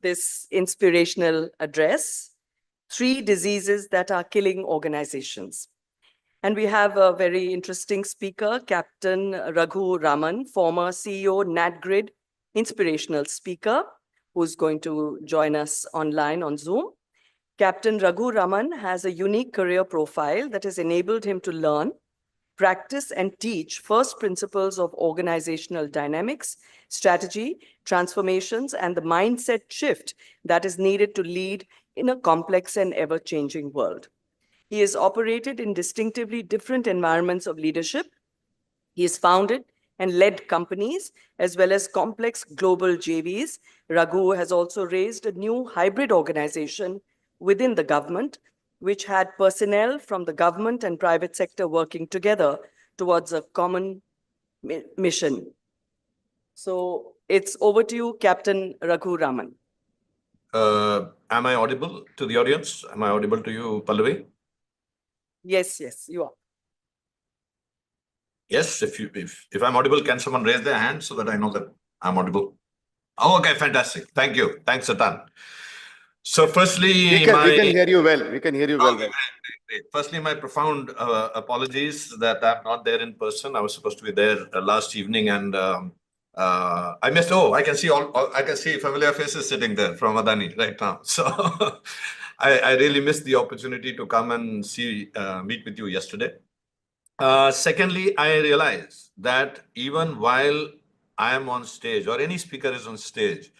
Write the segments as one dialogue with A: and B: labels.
A: this inspirational address, three diseases that are killing organizations. And we have a very interesting speaker, Captain Raghu Raman, former CEO, NatGrid, inspirational speaker, who's going to join us online on Zoom. Captain Raghu Raman has a unique career profile that has enabled him to learn, practice, and teach first principles of organizational dynamics, strategy, transformations, and the mindset shift that is needed to lead in a complex and ever-changing world. He has operated in distinctively different environments of leadership. He has founded and led companies as well as complex global JVs. Raghu has also raised a new hybrid organization within the government, which had personnel from the government and private sector working together towards a common mission. So it's over to you, Captain Raghu Raman.
B: Am I audible to the audience? Am I audible to you, Pallavi?
A: Yes, you are.
B: Yes, if I'm audible, can someone raise their hand so that I know that I'm audible? Oh, okay, fantastic. Thank you. Thanks a ton. So firstly,
C: we can hear you well. We can hear you well.
B: Great. Firstly, my profound apologies that I'm not there in person. I was supposed to be there last evening, and I missed. Oh, I can see I can see familiar faces sitting there from Adani right now. So I really missed the opportunity to come and meet with you yesterday. Secondly, I realize that even while I am on stage or any speaker is on stage,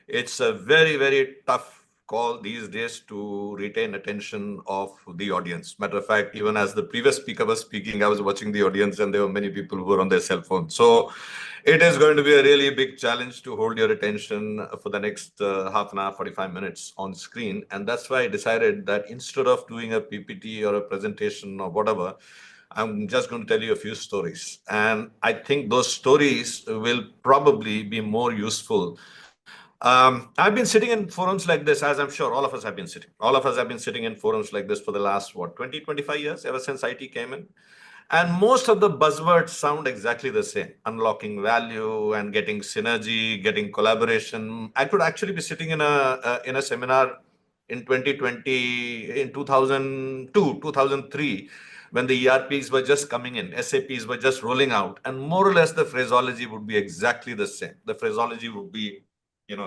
B: it's a very, very tough call these days to retain attention of the audience. Matter of fact, even as the previous speaker was speaking, I was watching the audience and there were many people who were on their cell phone. So it is going to be a really big challenge to hold your attention for the next half an hour, 45 minutes on screen. And that's why I decided that instead of doing a PPT or a presentation or whatever, I'm just going to tell you a few stories. And I think those stories will probably be more useful. I've been sitting in forums like this, as I'm sure all of us have been sitting. All of us have been sitting in forums like this for the last, 20, 25 years, ever since IT came in. And most of the buzzwords sound exactly the same. Unlocking value and getting synergy, getting collaboration. I could actually be sitting in a seminar in 2020, in 2002, 2003, when the ERPs were just coming in, SAPs were just rolling out, and more or less the phraseology would be exactly the same. The phraseology would be,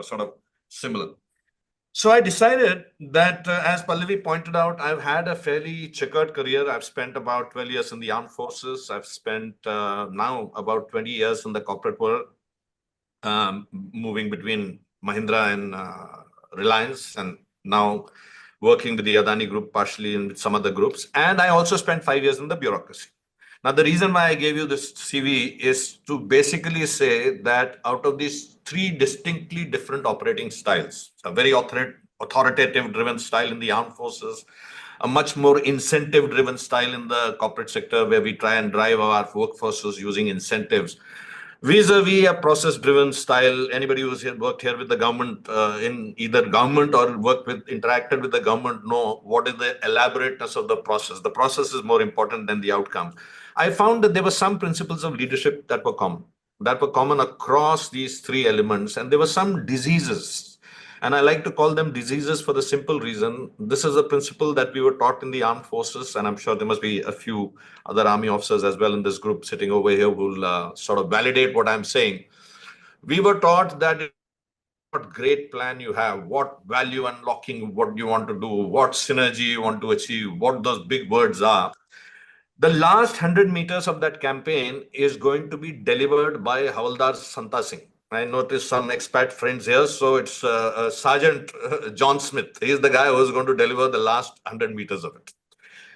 B: sort of similar. So I decided that, as Pallavi pointed out, I've had a fairly checkered career. I've spent about 12 years in the armed forces. I've spent now about 20 years in the corporate world, moving between Mahindra and Reliance, and now working with the Adani group partially and with some other groups. And I also spent 5 years in the bureaucracy. Now, the reason why I gave you this CV is to basically say that out of these three distinctly different operating styles, a very authoritative driven style in the armed forces, a much more incentive driven style in the corporate sector where we try and drive our workforces using incentives, vis-a-vis a process-driven style. Anybody who's worked here with the government, in either government or interacted with the government, know what is the elaborateness of the process. The process is more important than the outcome. I found that there were some principles of leadership that were common across these three elements, and there were some diseases. And I like to call them diseases for the simple reason, this is a principle that we were taught in the armed forces, and I'm sure there must be a few other army officers as well in this group sitting over here who will sort of validate what I'm saying. We were taught that what great plan you have, what value unlocking, what you want to do, what synergy you want to achieve, what those big words are. The last 100 meters of that campaign is going to be delivered by Havaldar Santa Singh. I noticed some expat friends here. So it's Sergeant John Smith. He's the guy who's going to deliver the last 100 meters of it.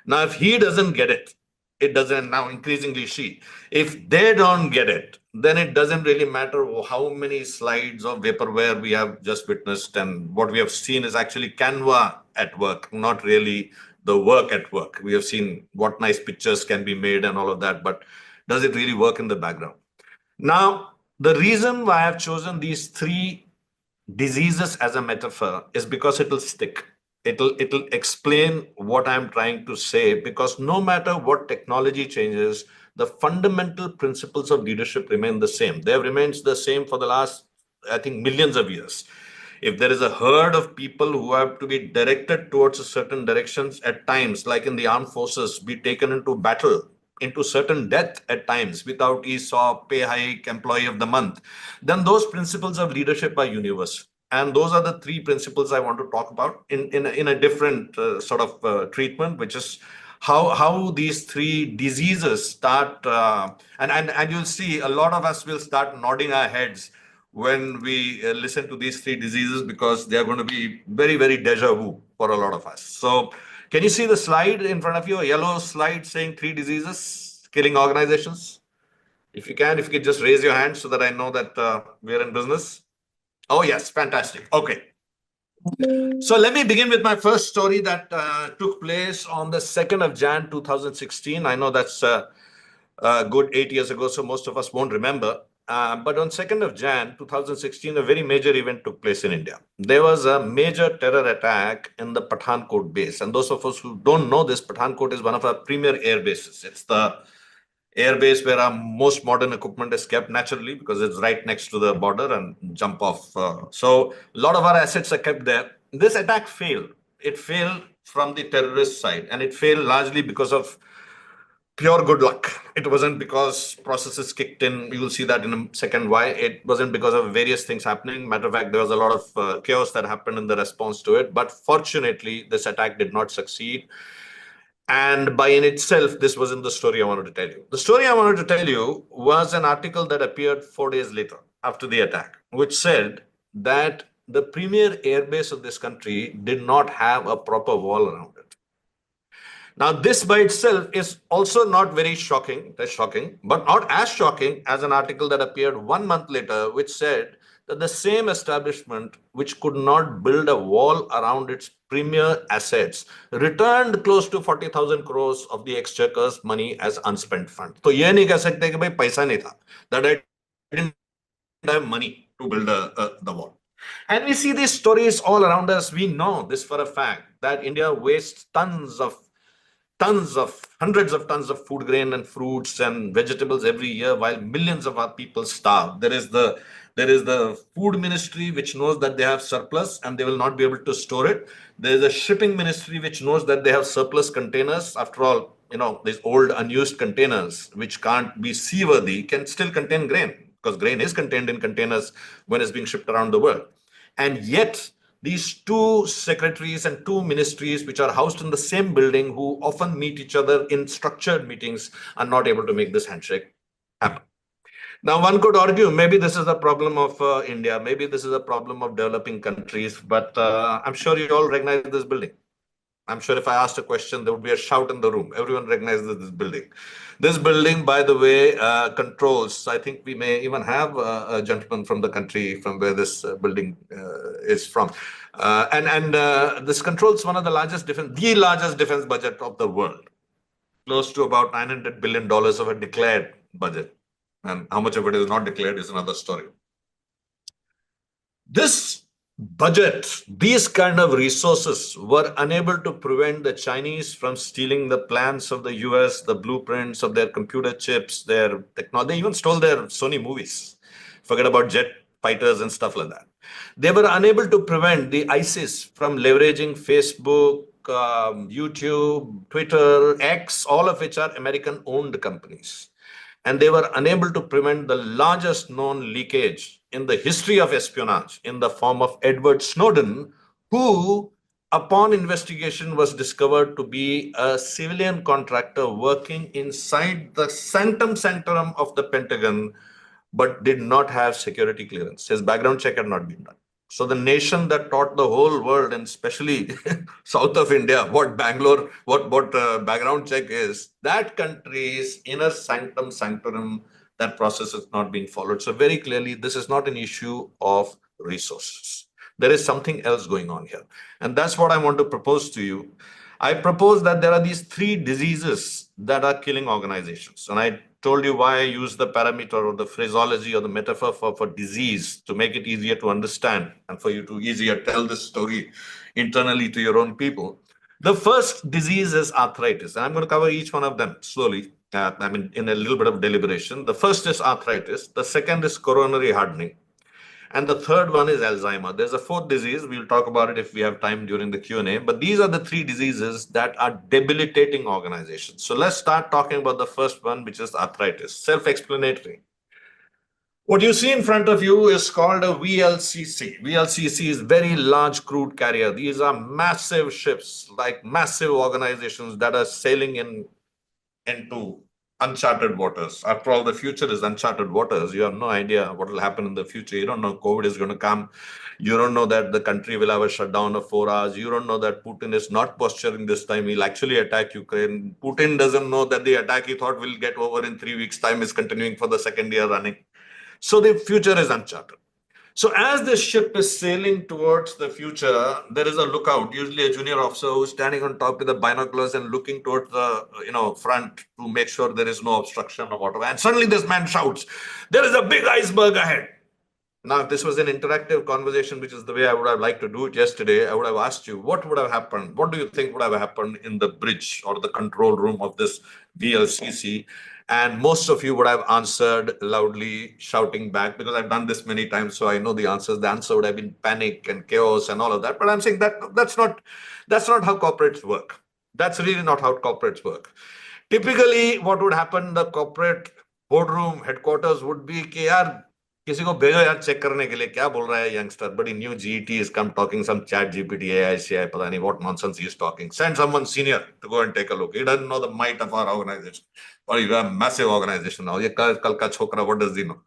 B: Now, if he doesn't get it, it doesn't, now increasingly she. If they don't get it, then it doesn't really matter how many slides of vaporware we have just witnessed. And what we have seen is actually Canva at work, not really the work at work. We have seen what nice pictures can be made and all of that, but does it really work in the background? Now, the reason why I've chosen these three diseases as a metaphor is because it'll stick. It'll explain what I'm trying to say, because no matter what technology changes, the fundamental principles of leadership remain the same. They have remained the same for the last, I think, millions of years. If there is a herd of people who have to be directed towards a certain directions at times, like in the armed forces, be taken into battle, into certain death at times without ESOP, pay hike, employee of the month, then those principles of leadership are universal. And those are the three principles I want to talk about in a different sort of treatment, which is how these three diseases start. And you'll see a lot of us will start nodding our heads when we listen to these three diseases, because they are going to be very, very deja vu for a lot of us. So can you see the slide in front of you, a yellow slide saying three diseases killing organizations? If you could just raise your hand so that I know that we're in business. Oh, yes, fantastic. Okay. So let me begin with my first story that took place on the 2nd of Jan 2016. I know that's a good 8 years ago, so most of us won't remember. But on 2nd of Jan 2016, a very major event took place in India. There was a major terror attack in the Pathankot base. And those of us who don't know this, Pathankot is one of our premier air bases. It's the air base where our most modern equipment is kept, naturally, because it's right next to the border and jump off. So a lot of our assets are kept there. This attack failed. It failed from the terrorist side, and it failed largely because of pure good luck. It wasn't because processes kicked in. You will see that in a second why. It wasn't because of various things happening. Matter of fact, there was a lot of chaos that happened in the response to it. But fortunately, this attack did not succeed. And by in itself, this wasn't the story I wanted to tell you. The story I wanted to tell you was an article that appeared 4 days later after the attack, which said that the premier airbase of this country did not have a proper wall around it. Now, this by itself is also not very shocking. That's shocking, but not as shocking as an article that appeared 1 month later, which said that the same establishment, which could not build a wall around its premier assets, returned close to 40,000 crores of the exchequer's money as unspent fund. So, ये नहीं कह सकते कि भाई पैसा नहीं था. That I didn't have money to build the wall. And we see these stories all around us. We know this for a fact that India wastes hundreds of tons of food grain and fruits and vegetables every year, while millions of our people starve. There is the food ministry, which knows that they have surplus and they will not be able to store it. There is a shipping ministry which knows that they have surplus containers. After all, these old unused containers which can't be seaworthy can still contain grain, because grain is contained in containers when it's being shipped around the world. And yet these two secretaries and two ministries, which are housed in the same building, who often meet each other in structured meetings, are not able to make this handshake happen. Now, one could argue maybe this is a problem of India, maybe this is a problem of developing countries, but I'm sure you all recognize this building. I'm sure if I asked a question, there would be a shout in the room. Everyone recognizes this building. This building, by the way, controls, I think we may even have a gentleman from the country from where this building is from. And this controls one of the largest defense budget of the world, close to about $900 billion of a declared budget. And how much of it is not declared is another story. This budget, these kind of resources were unable to prevent the Chinese from stealing the plans of the US, the blueprints of their computer chips, their technology. They even stole their Sony movies. Forget about jet fighters and stuff like that. They were unable to prevent the ISIS from leveraging Facebook, YouTube, Twitter, X, all of which are American-owned companies. And they were unable to prevent the largest known leakage in the history of espionage in the form of Edward Snowden, who, upon investigation, was discovered to be a civilian contractor working inside the sanctum sanctorum of the Pentagon, but did not have security clearance. His background check had not been done. So the nation that taught the whole world, and especially south of India, what background check is, that country's inner sanctum sanctorum, that process is not being followed. So very clearly, this is not an issue of resources. There is something else going on here. And that's what I want to propose to you. I propose that there are these three diseases that are killing organizations. And I told you why I use the parameter or the phraseology or the metaphor for disease, to make it easier to understand and for you to easier tell this story internally to your own people. The first disease is arthritis. And I'm going to cover each one of them slowly. In a little bit of deliberation. The first is arthritis. The second is coronary hardening. And the third one is Alzheimer. There's a fourth disease. We'll talk about it if we have time during the Q&A. But these are the three diseases that are debilitating organizations. So let's start talking about the first one, which is arthritis. Self-explanatory. What you see in front of you is called a VLCC. VLCC is very large crude carrier. These are massive ships, like massive organizations that are sailing into uncharted waters. After all, the future is uncharted waters. You have no idea what will happen in the future. You don't know COVID is going to come. You don't know that the country will have a shutdown of 4 hours. You don't know that Putin is not posturing this time. He'll actually attack Ukraine. Putin doesn't know that the attack he thought will get over in 3 weeks' time is continuing for the second year running. So the future is uncharted. So as the ship is sailing towards the future, there is a lookout, usually a junior officer who's standing on top with the binoculars and looking towards the front to make sure there is no obstruction or whatever. And suddenly this man shouts, "There is a big iceberg ahead." Now, if this was an interactive conversation, which is the way I would have liked to do it yesterday, I would have asked you, what would have happened? What do you think would have happened in the bridge or the control room of this VLCC? And most of you would have answered loudly, shouting back, because I've done this many times, so I know the answers. The answer would have been panic and chaos and all of that. But I'm saying that's not how corporates work. That's really not how corporates work. Typically, what would happen, the corporate boardroom headquarters would be कि यार किसी को भेजो यार check करने के लिए क्या बोल रहा है youngster, but in new GET is come talking some chat GPT, AI, CI, पता नहीं what nonsense he is talking. Send someone senior to go and take a look. He doesn't know the might of our organization. Or you have a massive organization now. ये कल का छोकरा, what does he know?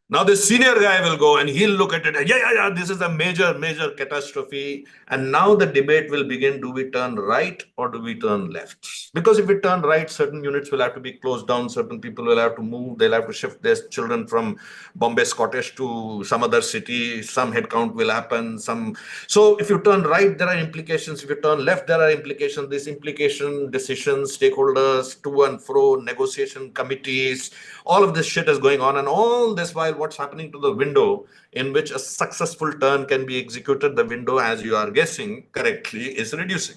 B: Now the senior guy will go and he'll look at it. Yeah, this is a major catastrophe. And now the debate will begin. Do we turn right or do we turn left? Because if we turn right, certain units will have to be closed down. Certain people will have to move. They'll have to shift their children from Bombay Scottish to some other city. Some headcount will happen. So if you turn right, there are implications. If you turn left, there are implications. These implication decisions, stakeholders, to and fro, negotiation committees, all of this shit is going on. And all this while what's happening to the window in which a successful turn can be executed, the window, as you are guessing correctly, is reducing.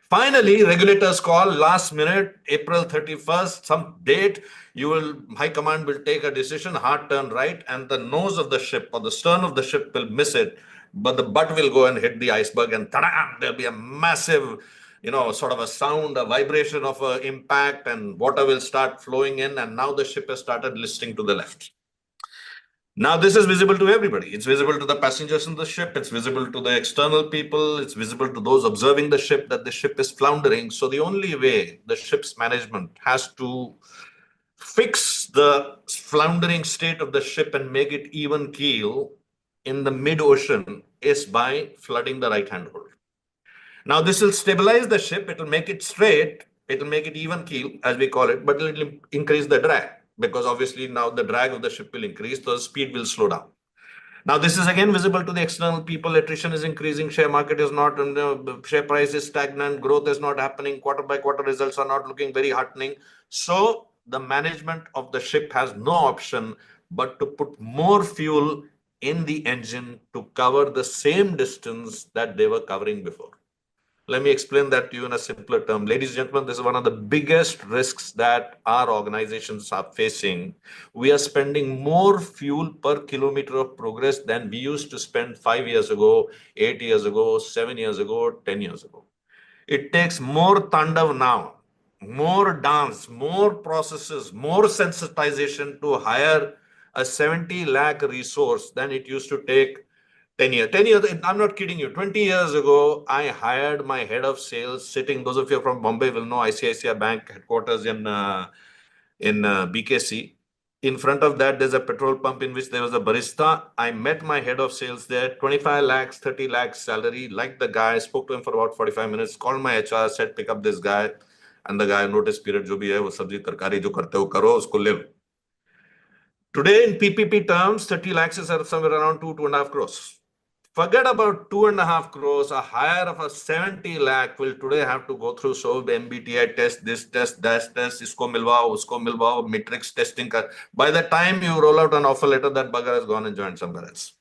B: Finally, regulators call last minute, April 31st, some date, high command will take a decision, hard turn right, and the nose of the ship or the stern of the ship will miss it, but the butt will go and hit the iceberg, and ta-da, there'll be a massive, sort of a sound, a vibration of impact, and water will start flowing in, and now the ship has started listing to the left. Now, this is visible to everybody. It's visible to the passengers in the ship. It's visible to the external people. It's visible to those observing the ship that the ship is floundering. So the only way the ship's management has to fix the floundering state of the ship and make it even keel in the mid-ocean is by flooding the right-hand hold. Now, this will stabilize the ship. It will make it straight. It will make it even keel, as we call it, but it will increase the drag, because obviously now the drag of the ship will increase, the speed will slow down. Now, this is again visible to the external people. Attrition is increasing, share market is not, share price is stagnant, growth is not happening, quarter by quarter results are not looking very heartening. So the management of the ship has no option but to put more fuel in the engine to cover the same distance that they were covering before. Let me explain that to you in a simpler term. Ladies and gentlemen, this is one of the biggest risks that our organizations are facing. We are spending more fuel per kilometer of progress than we used to spend 5 years ago, 8 years ago, 7 years ago, 10 years ago. It takes more tandav now, more dance, more processes, more sensitization to hire a 70 lakh resource than it used to take 10 years. 10 years, I'm not kidding you. 20 years ago, I hired my head of sales sitting, those of you from Bombay will know ICICI Bank headquarters in BKC. In front of that, there's a petrol pump in which there was a barista. I met my head of sales there, 25 lakhs, 30 lakhs salary, liked the guy, spoke to him for about 45 minutes, called my HR, said, pick up this guy. And the guy, notice period, jo bhi hai, wo sabji tarkari jo karte ho karo, usko le lo. Today, in PPP terms, 30 lakhs is somewhere around 2.5 crores. Forget about 2.5 crores. A hire of a 70 lakh will today have to go through MBTI test, this test, that test, isko milwao, matrix testing. By the time you roll out an offer letter, that bugger has gone and joined somewhere else.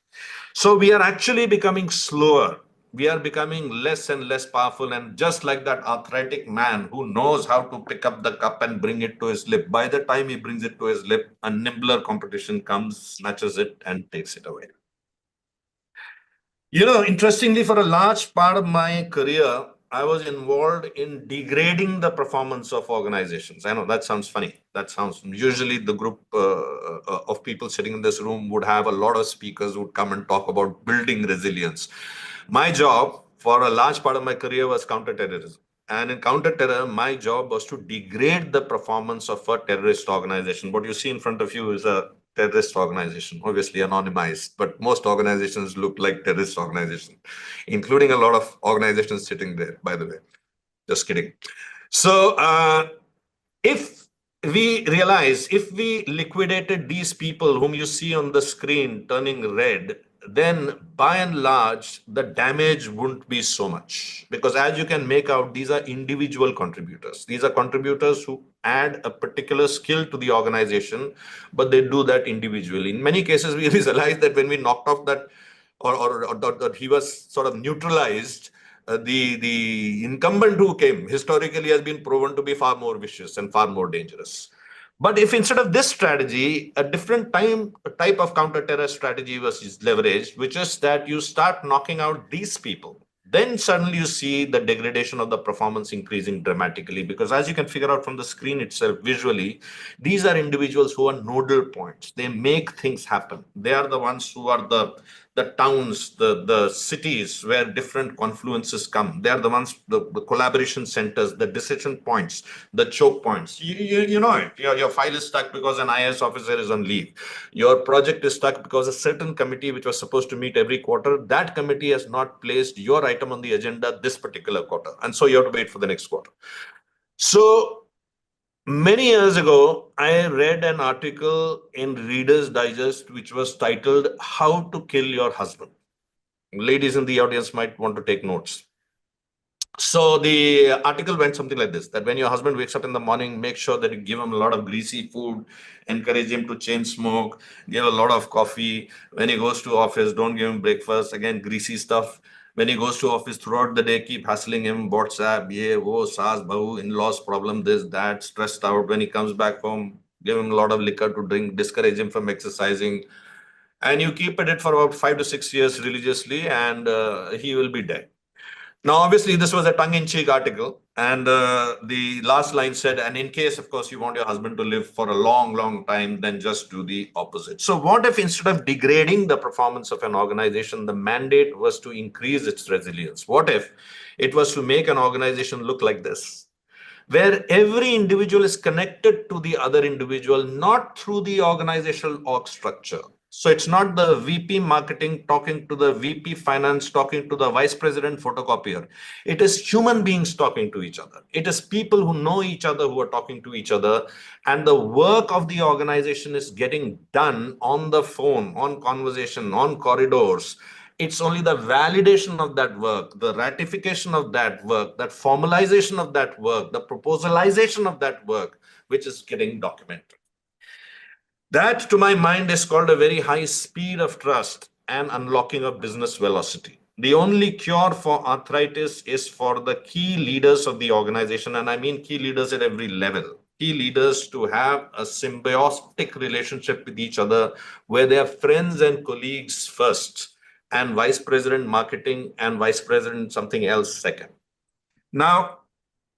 B: So we are actually becoming slower. we are becoming less and less powerful. And just like that arthritic man who knows how to pick up the cup and bring it to his lip, by the time he brings it to his lip, a nimbler competition comes, snatches it, and takes it away. Interestingly, for a large part of my career, I was involved in degrading the performance of organizations. I know that sounds funny. That sounds usually the group of people sitting in this room would have a lot of speakers who would come and talk about building resilience. My job for a large part of my career was counterterrorism. And in counter-terror, my job was to degrade the performance of a terrorist organization. What you see in front of you is a terrorist organization, obviously anonymized, but most organizations look like terrorist organizations, including a lot of organizations sitting there, by the way. Just kidding. So if we liquidated these people whom you see on the screen turning red, then by and large, the damage wouldn't be so much. Because as you can make out, these are individual contributors. These are contributors who add a particular skill to the organization, but they do that individually. In many cases, we realized that when we knocked off that, or he was sort of neutralized, the incumbent who came historically has been proven to be far more vicious and far more dangerous. But if instead of this strategy, a different type of counter-terror strategy was leveraged, which is that you start knocking out these people, then suddenly you see the degradation of the performance increasing dramatically. Because as you can figure out from the screen itself visually, these are individuals who are nodal points. They make things happen. They are the ones who are the towns, the cities where different confluences come. They are the ones, the collaboration centers, the decision points, the choke points. You know it. Your file is stuck because an IAS officer is on leave. Your project is stuck because a certain committee which was supposed to meet every quarter, that committee has not placed your item on the agenda this particular quarter. And so you have to wait for the next quarter. So many years ago, I read an article in Reader's Digest which was titled, How to Kill Your Husband. Ladies in the audience might want to take notes. So the article went something like this, that when your husband wakes up in the morning, make sure that you give him a lot of greasy food, encourage him to chain smoke, give a lot of coffee. When he goes to office, don't give him breakfast, again, greasy stuff. When he goes to office throughout the day, keep hassling him, WhatsApp, ye, wo, saas, bahu, in-laws problem, this, that, stressed out. When he comes back home, give him a lot of liquor to drink, discourage him from exercising. And you keep at it for about 5 to 6 years religiously, and he will be dead. Now, obviously, this was a tongue-in-cheek article, and the last line said, and in case, of course, you want your husband to live for a long, long time, then just do the opposite. So what if instead of degrading the performance of an organization, the mandate was to increase its resilience? What if it was to make an organization look like this, where every individual is connected to the other individual, not through the organizational org structure? So it's not the VP marketing talking to the VP finance, talking to the vice president photocopier. It is human beings talking to each other. It is people who know each other who are talking to each other. And the work of the organization is getting done on the phone, on conversation, on corridors. It's only the validation of that work, the ratification of that work, that formalization of that work, the proposalization of that work, which is getting documented. That, to my mind, is called a very high speed of trust and unlocking of business velocity. The only cure for arthritis is for the key leaders of the organization, and I mean key leaders at every level, key leaders to have a symbiotic relationship with each other where they are friends and colleagues first, and vice president marketing and vice president something else second. Now,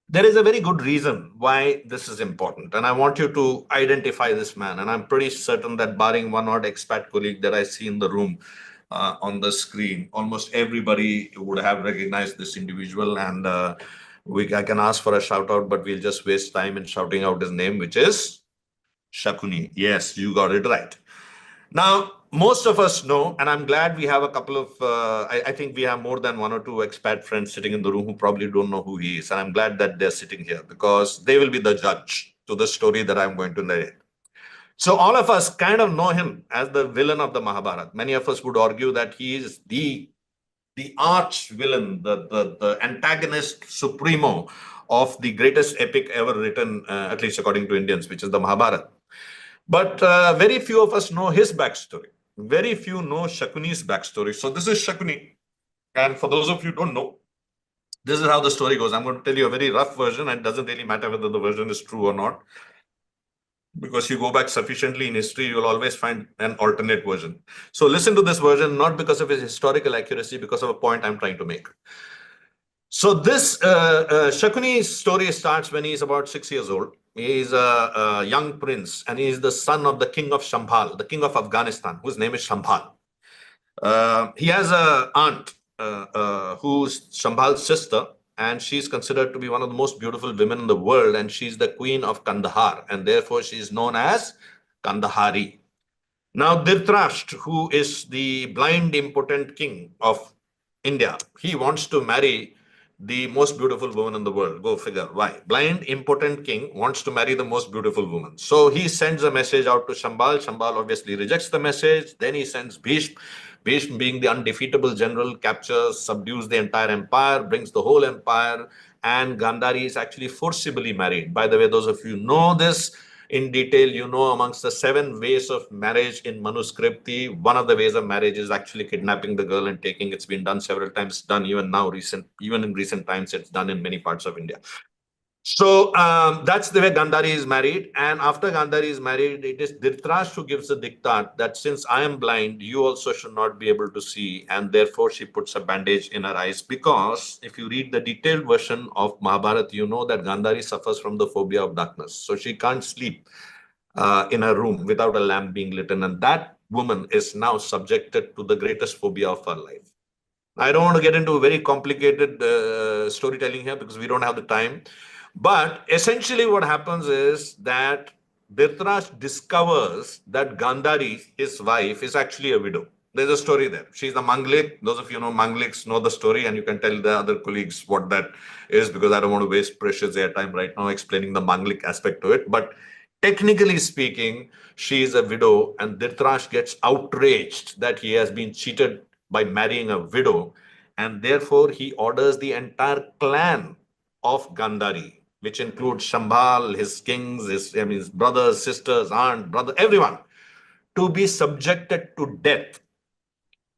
B: there is a very good reason why this is important, and I want you to identify this man. And I'm pretty certain that barring one odd expat colleague that I see in the room on the screen, almost everybody would have recognized this individual. And I can ask for a shout out, but we'll just waste time in shouting out his name, which is Shakuni. Yes, you got it right. Now, most of us know, and I'm glad we have a couple of, I think we have more than one or two expat friends sitting in the room who probably don't know who he is. And I'm glad that they're sitting here because they will be the judge to the story that I'm going to narrate. So all of us kind of know him as the villain of the Mahabharata. Many of us would argue that he is the arch villain, the antagonist supremo of the greatest epic ever written, at least according to Indians, which is the Mahabharata. But very few of us know his backstory. Very few know Shakuni's backstory. So this is Shakuni. And for those of you who don't know, this is how the story goes. I'm going to tell you a very rough version, and it doesn't really matter whether the version is true or not, because you go back sufficiently in history, you'll always find an alternate version. So listen to this version, not because of its historical accuracy, because of a point I'm trying to make. So this Shakuni's story starts when he's about 6 years old. He is a young prince, and he is the son of the king of Shambhal, the king of Afghanistan, whose name is Shambhal. He has an aunt who's Shambhal's sister, and she's considered to be one of the most beautiful women in the world, and she's the queen of Kandahar, and therefore she's known as Kandahari. Now, Dhritarashtra, who is the blind, impotent king of India, he wants to marry the most beautiful woman in the world. Go figure why. Blind, impotent king wants to marry the most beautiful woman. So he sends a message out to Shambhal. Shambhal obviously rejects the message. Then he sends Bhishma. Bhishma, being the undefeatable general, captures, subdues the entire empire, brings the whole empire, and Gandhari is actually forcibly married. By the way, those of you know this in detail, you know amongst the 7 ways of marriage in Manuscripti, one of the ways of marriage is actually kidnapping the girl and taking. It's been done several times, done even now, even in recent times, it's done in many parts of India. So that's the way Gandhari is married. And after Gandhari is married, it is Dhritarashtra who gives the diktat that since I am blind, you also should not be able to see. And therefore, she puts a bandage in her eyes. Because if you read the detailed version of Mahabharata, you know that Gandhari suffers from the phobia of darkness. So she can't sleep in her room without a lamp being lit. And that woman is now subjected to the greatest phobia of her life. I don't want to get into very complicated storytelling here because we don't have the time. But essentially what happens is that Dhritarashtra discovers that Gandhari, his wife, is actually a widow. There's a story there. She's the Manglik. Those of you know Mangliks know the story, and you can tell the other colleagues what that is, because I don't want to waste precious airtime right now explaining the Manglik aspect to it. But technically speaking, she is a widow, and Dhritarashtra gets outraged that he has been cheated by marrying a widow, and therefore he orders the entire clan of Gandhari, which includes Shambhal, his kings, his brothers, sisters, aunt, brother, everyone, to be subjected to death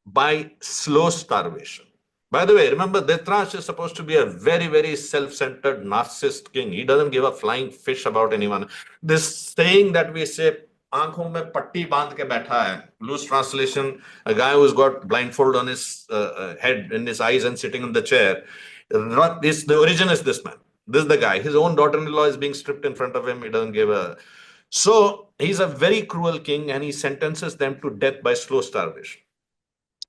B: by slow starvation. By the way, remember, Dhritarashtra is supposed to be a very, very self-centered narcissist king. He doesn't give a flying fish about anyone. This saying that we say, आंखों में पट्टी बांध के बैठा है, loose translation, a guy who's got blindfold on his head and his eyes and sitting in the chair. The origin is this man. This is the guy. His own daughter-in-law is being stripped in front of him. He doesn't give a... So he's a very cruel king, and he sentences them to death by slow starvation.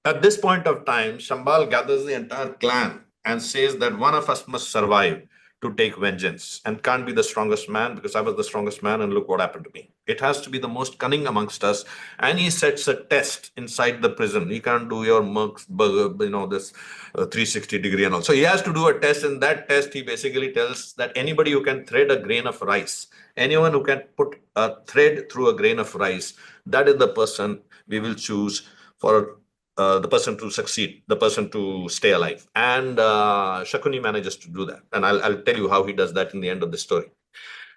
B: At this point of time, Shambhal gathers the entire clan and says that one of us must survive to take vengeance, and can't be the strongest man because I was the strongest man and look what happened to me. It has to be the most cunning amongst us. And he sets a test inside the prison. He can't do your Merck's, this 360-degree and all. So he has to do a test. In that test, he basically tells that anybody who can thread a grain of rice, anyone who can put a thread through a grain of rice, that is the person we will choose for the person to succeed, the person to stay alive. And Shakuni manages to do that. And I'll tell you how he does that in the end of the story.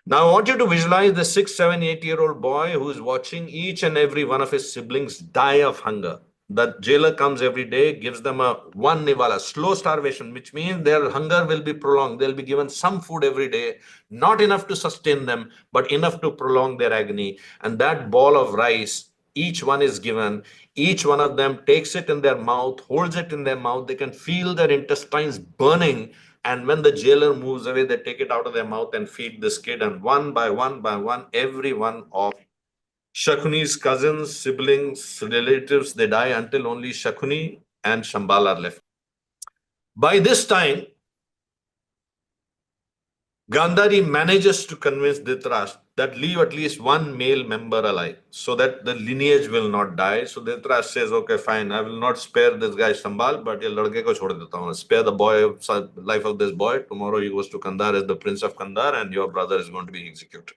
B: Now, I want you to visualize the 6, 7, 8-year-old boy who is watching each and every one of his siblings die of hunger. The jailer comes every day, gives them one nivala, slow starvation, which means their hunger will be prolonged. They'll be given some food every day, not enough to sustain them, but enough to prolong their agony. And that ball of rice, each one is given. Each one of them takes it in their mouth, holds it in their mouth. They can feel their intestines burning. And when the jailer moves away, they take it out of their mouth and feed this kid. And one by one, every one of Shakuni's cousins, siblings, relatives, they die until only Shakuni and Shambhal are left. By this time, Gandhari manages to convince Dhritarashtra that leave at least one male member alive so that the lineage will not die. So Dhritarashtra says, okay, fine, I will not spare this guy Shambhal, but ye ladke ko chhod deta hu. Spare the life of this boy. Tomorrow he goes to Kandahar as the prince of Kandahar, and your brother is going to be executed.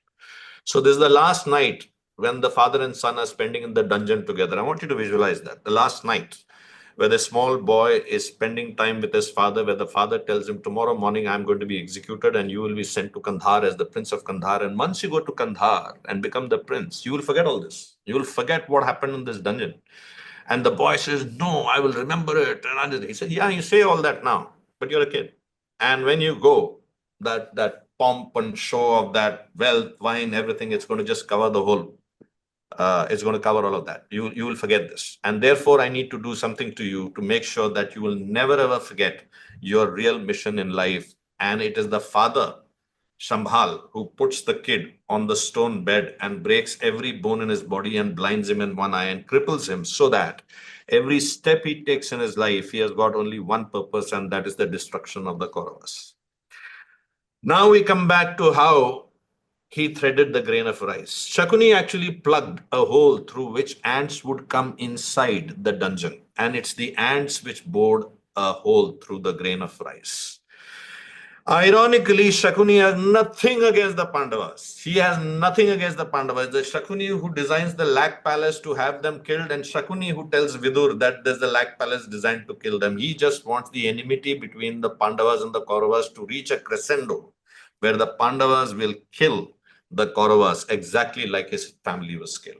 B: So this is the last night when the father and son are spending in the dungeon together. I want you to visualize that. The last night where the small boy is spending time with his father, where the father tells him, tomorrow morning I'm going to be executed and you will be sent to Kandahar as the prince of Kandahar. And once you go to Kandahar and become the prince, you will forget all this. You will forget what happened in this dungeon. And the boy says, no, I will remember it. And he said, yeah, you say all that now, but you're a kid. And when you go, that pomp and show of that wealth, wine, everything, it's going to just cover the whole. It's going to cover all of that. You will forget this. And therefore, I need to do something to you to make sure that you will never ever forget your real mission in life. And it is the father, Shambhal, who puts the kid on the stone bed and breaks every bone in his body and blinds him in one eye and cripples him, so that every step he takes in his life, he has got only one purpose, and that is the destruction of the Kauravas. Now we come back to how he threaded the grain of rice. Shakuni actually plugged a hole through which ants would come inside the dungeon, and it's the ants which bored a hole through the grain of rice. Ironically, Shakuni has nothing against the Pandavas. He has nothing against the Pandavas. The Shakuni who designs the Lac Palace to have them killed, and Shakuni who tells Vidur that there's the Lac Palace designed to kill them. He just wants the enmity between the Pandavas and the Kauravas to reach a crescendo where the Pandavas will kill the Kauravas exactly like his family was killed.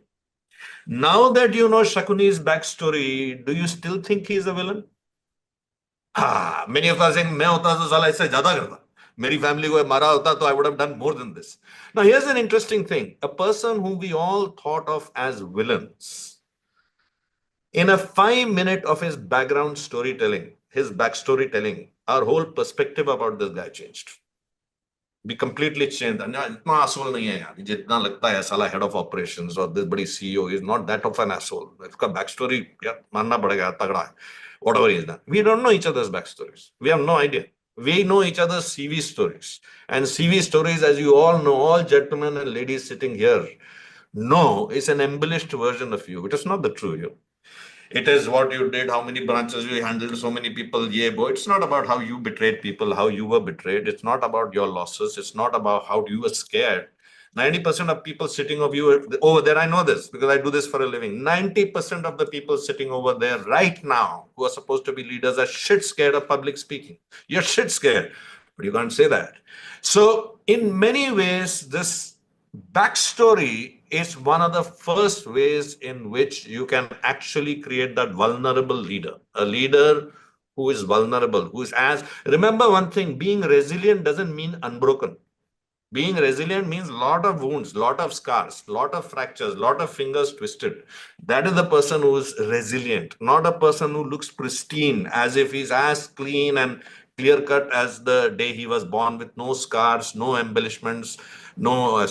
B: Now that you know Shakuni's backstory, do you still think he's a villain? Many of us saying, मैं होता तो साला इससे ज़्यादा करता. मेरी family को मारा होता तो I would have done more than this. Now here's an interesting thing. A person whom we all thought of as villains, in a 5 minute of his background storytelling, his backstory telling, our whole perspective about this guy changed. We completely changed. इतना asshole नहीं है यार. जितना लगता है साला head of operations or this body CEO is not that of an asshole. इसका backstory यार मानना पड़ेगा, तगड़ा है. Whatever he is done. We don't know each other's backstories. We have no idea. We know each other's CV stories. And CV stories, as you all know, all gentlemen and ladies sitting here know, is an embellished version of you. It is not the true you. It is what you did, how many branches you handled, so many people, yeah, boy. It's not about how you betrayed people, how you were betrayed. It's not about your losses. It's not about how you were scared. 90% of people sitting over there, I know this because I do this for a living. 90% of the people sitting over there right now who are supposed to be leaders are shit scared of public speaking. You're shit scared, but you can't say that. So in many ways, this backstory is one of the first ways in which you can actually create that vulnerable leader, a leader who is vulnerable, who is remember one thing, being resilient doesn't mean unbroken. Being resilient means lot of wounds, lot of scars, lot of fractures, lot of fingers twisted. That is the person who is resilient, not a person who looks pristine, as if he's as clean and clear cut as the day he was born, with no scars, no embellishments, no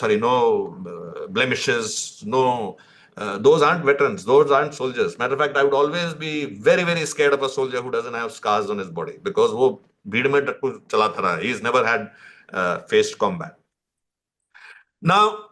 B: blemishes, no. Those aren't veterans. Those aren't soldiers. Matter of fact, I would always be very, very scared of a soldier who doesn't have scars on his body, because wo bheed mein takku chalata raha. He's never had faced combat. Now,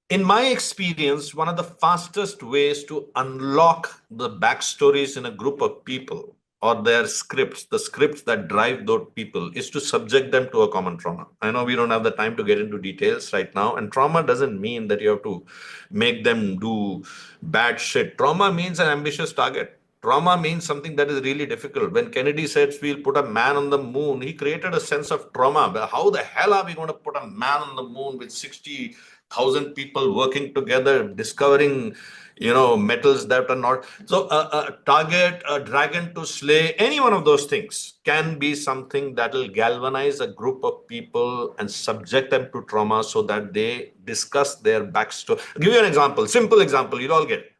B: in my experience, one of the fastest ways to unlock the backstories in a group of people, or their scripts, the scripts that drive those people, is to subject them to a common trauma. I know we don't have the time to get into details right now, and trauma doesn't mean that you have to make them do bad shit. Trauma means an ambitious target. Trauma means something that is really difficult. When Kennedy said we'll put a man on the moon, he created a sense of trauma. But how the hell are we going to put a man on the moon with 60,000 people working together, discovering, metals that are not. So a target, a dragon to slay, any one of those things can be something that will galvanize a group of people and subject them to trauma so that they discuss their backstory. I'll give you an example, simple example, you'll all get it.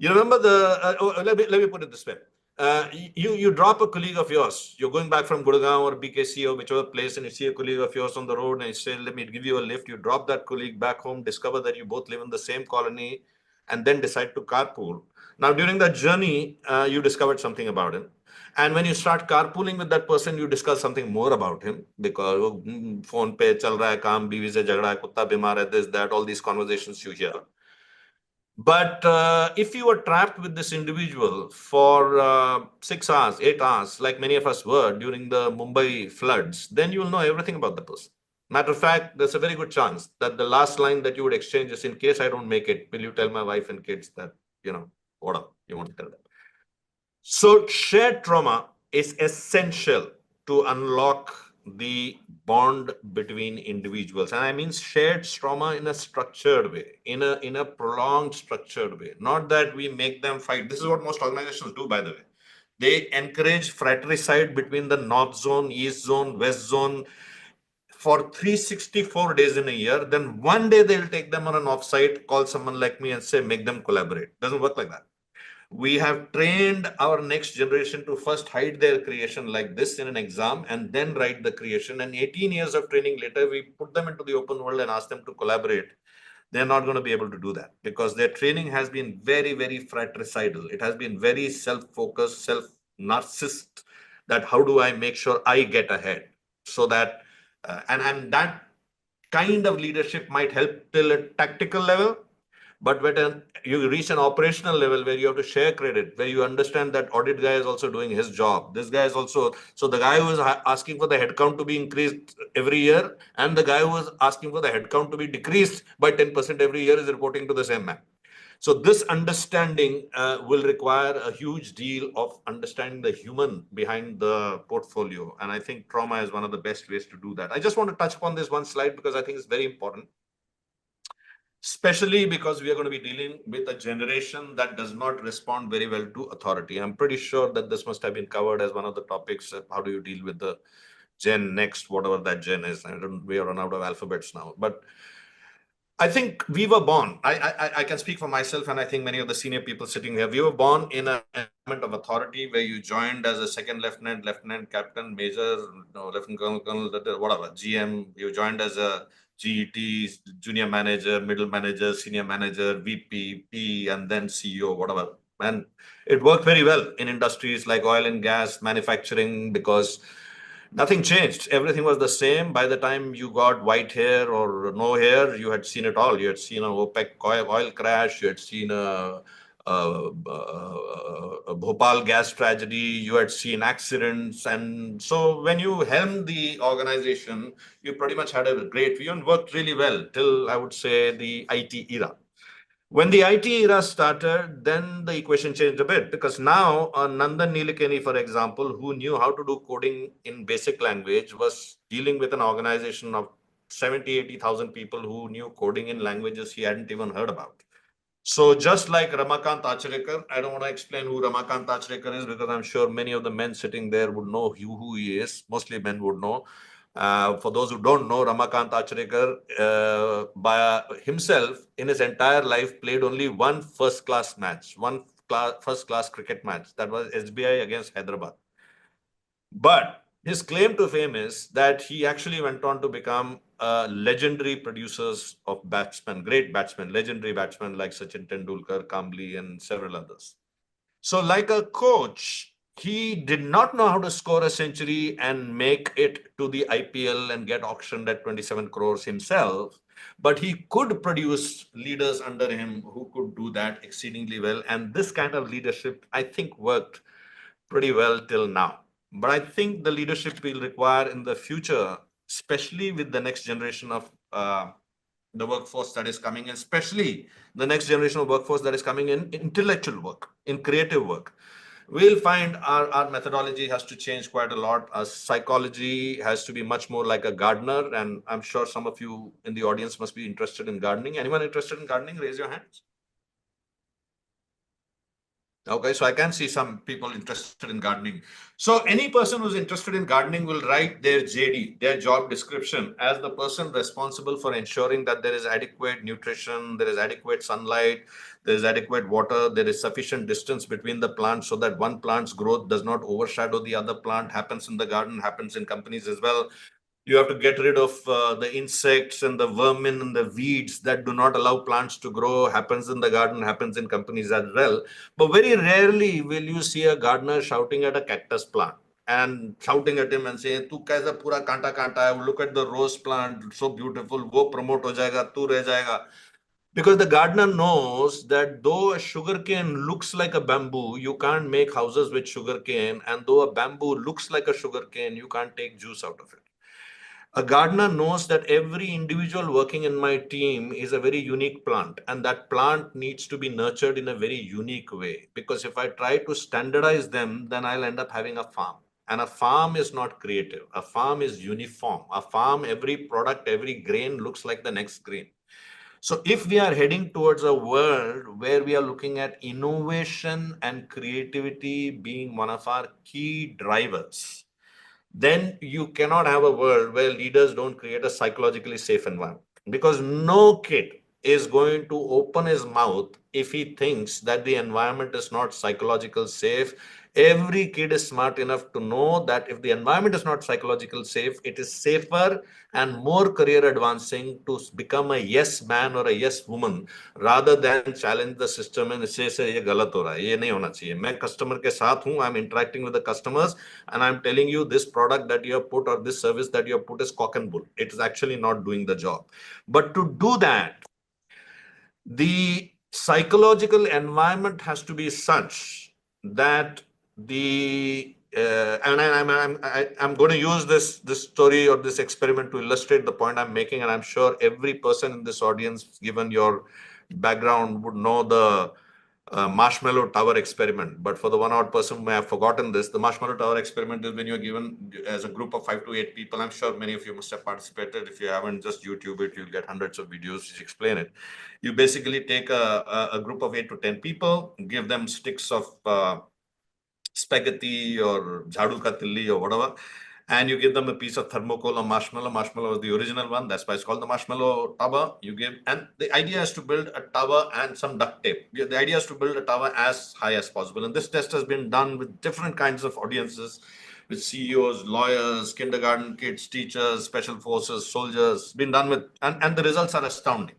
B: You remember let me put it this way. You drop a colleague of yours. You're going back from Gurgaon or BKC or whichever place, and you see a colleague of yours on the road, and you say, let me give you a lift. You drop that colleague back home, discover that you both live in the same colony, and then decide to carpool. Now, during that journey, you discovered something about him. And when you start carpooling with that person, you discuss something more about him, because phone pe chal raha hai, kaam, biwi se jhagda hai, kutta bimar hai, this, that, all these conversations you hear. But if you were trapped with this individual for 6 hours, 8 hours, like many of us were during the Mumbai floods, then you will know everything about the person. Matter of fact, there's a very good chance that the last line that you would exchange is, in case I don't make it, will you tell my wife and kids that, what you want to tell them. So shared trauma is essential to unlock the bond between individuals. And I mean shared trauma in a structured way, in a prolonged structured way. Not that we make them fight. This is what most organizations do, by the way. They encourage fratricide between the North Zone, East Zone, West Zone for 364 days in a year. Then one day they'll take them on an offsite, call someone like me and say, make them collaborate. Doesn't work like that. We have trained our next generation to first hide their creation like this in an exam and then write the creation. And 18 years of training later, we put them into the open world and ask them to collaborate. They're not going to be able to do that because their training has been very, very fratricidal. It has been very self-focused, self-narcissist, that how do I make sure I get ahead? So that, and that kind of leadership might help till a tactical level. But when you reach an operational level where you have to share credit, where you understand that audit guy is also doing his job. This guy is also, so the guy who is asking for the headcount to be increased every year and the guy who is asking for the headcount to be decreased by 10% every year is reporting to the same man. So this understanding will require a huge deal of understanding the human behind the portfolio. And I think trauma is one of the best ways to do that. I just want to touch upon this one slide because I think it's very important. Especially because we are going to be dealing with a generation that does not respond very well to authority. I'm pretty sure that this must have been covered as one of the topics. How do you deal with the Gen Next, whatever that Gen is? We are run out of alphabets now. But I think we were born, I can speak for myself, and I think many of the senior people sitting here, we were born in an environment of authority where you joined as a second lieutenant, lieutenant, captain, major, lieutenant colonel, whatever, GM, you joined as a GET, junior manager, middle manager, senior manager, VP, P, and then CEO, whatever. And it worked very well in industries like oil and gas, manufacturing, because nothing changed. Everything was the same. By the time you got white hair or no hair, you had seen it all. You had seen an OPEC oil crash. You had seen a Bhopal gas tragedy. You had seen accidents. And so when you helmed the organization, you pretty much had a great view and worked really well till, I would say, the IT era. When the IT era started, then the equation changed a bit because now Nandan Nilekani, for example, who knew how to do coding in basic language, was dealing with an organization of 70, 80,000 people who knew coding in languages he hadn't even heard about. So just like Ramakant Achrekar, I don't want to explain who Ramakant Achrekar is because I'm sure many of the men sitting there would know who he is. Mostly men would know. For those who don't know, Ramakant Achrekar by himself in his entire life played only one first-class match, first-class cricket match. That was SBI against Hyderabad. But his claim to fame is that he actually went on to become legendary producers of batsmen, great batsmen, legendary batsmen like Sachin Tendulkar, Kambli, and several others. So like a coach, he did not know how to score a century and make it to the IPL and get auctioned at 27 crores himself. But he could produce leaders under him who could do that exceedingly well. And this kind of leadership, I think, worked pretty well till now. But I think the leadership will require in the future, especially with the next generation of the workforce that is coming in, especially the next generation of workforce that is coming in intellectual work, in creative work. We'll find our methodology has to change quite a lot. Our psychology has to be much more like a gardener. And I'm sure some of you in the audience must be interested in gardening. Anyone interested in gardening? Raise your hands. Okay, so I can see some people interested in gardening. So any person who's interested in gardening will write their JD, their job description, as the person responsible for ensuring that there is adequate nutrition, there is adequate sunlight, there is adequate water, there is sufficient distance between the plants so that one plant's growth does not overshadow the other plant. Happens in the garden, happens in companies as well. You have to get rid of the insects and the vermin and the weeds that do not allow plants to grow. Happens in the garden, happens in companies as well. But very rarely will you see a gardener shouting at a cactus plant and shouting at him and saying, "Tu kaisa pura kanta kanta hai? Look at the rose plant, so beautiful. Wo promote ho jayega, tu reh jayega." Because the gardener knows that though a sugarcane looks like a bamboo, you can't make houses with sugarcane. And though a bamboo looks like a sugarcane, you can't take juice out of it. A gardener knows that every individual working in my team is a very unique plant, and that plant needs to be nurtured in a very unique way. Because if I try to standardize them, then I'll end up having a farm. And a farm is not creative. A farm is uniform. A farm, every product, every grain looks like the next grain. So if we are heading towards a world where we are looking at innovation and creativity being one of our key drivers, then you cannot have a world where leaders don't create a psychologically safe environment. Because no kid is going to open his mouth if he thinks that the environment is not psychological safe. Every kid is smart enough to know that if the environment is not psychological safe, it is safer and more career advancing to become a yes man or a yes woman rather than challenge the system and say ये गलत हो रहा है, ये नहीं होना चाहिए. मैं customer के साथ हूँ, I'm interacting with the customers and I'm telling you this product that you have put or this service that you have put is cock and bull. It is actually not doing the job. But to do that, the psychological environment has to be such that I'm going to use this story or this experiment to illustrate the point I'm making, and I'm sure every person in this audience, given your background, would know the marshmallow tower experiment. But for the one odd person who may have forgotten this, the marshmallow tower experiment is when you're given as a group of 5 to 8 people. I'm sure many of you must have participated. If you haven't, just YouTube it, you'll get hundreds of videos which explain it. You basically take a group of 8 to 10 people, give them sticks of spaghetti or jhadu ka tilli or whatever, and you give them a piece of thermocol or marshmallow. Marshmallow was the original one. That's why it's called the marshmallow tower. You give, and the idea is to build a tower and some duct tape. The idea is to build a tower as high as possible. And this test has been done with different kinds of audiences, with CEOs, lawyers, kindergarten kids, teachers, special forces, soldiers. Been done with, and the results are astounding.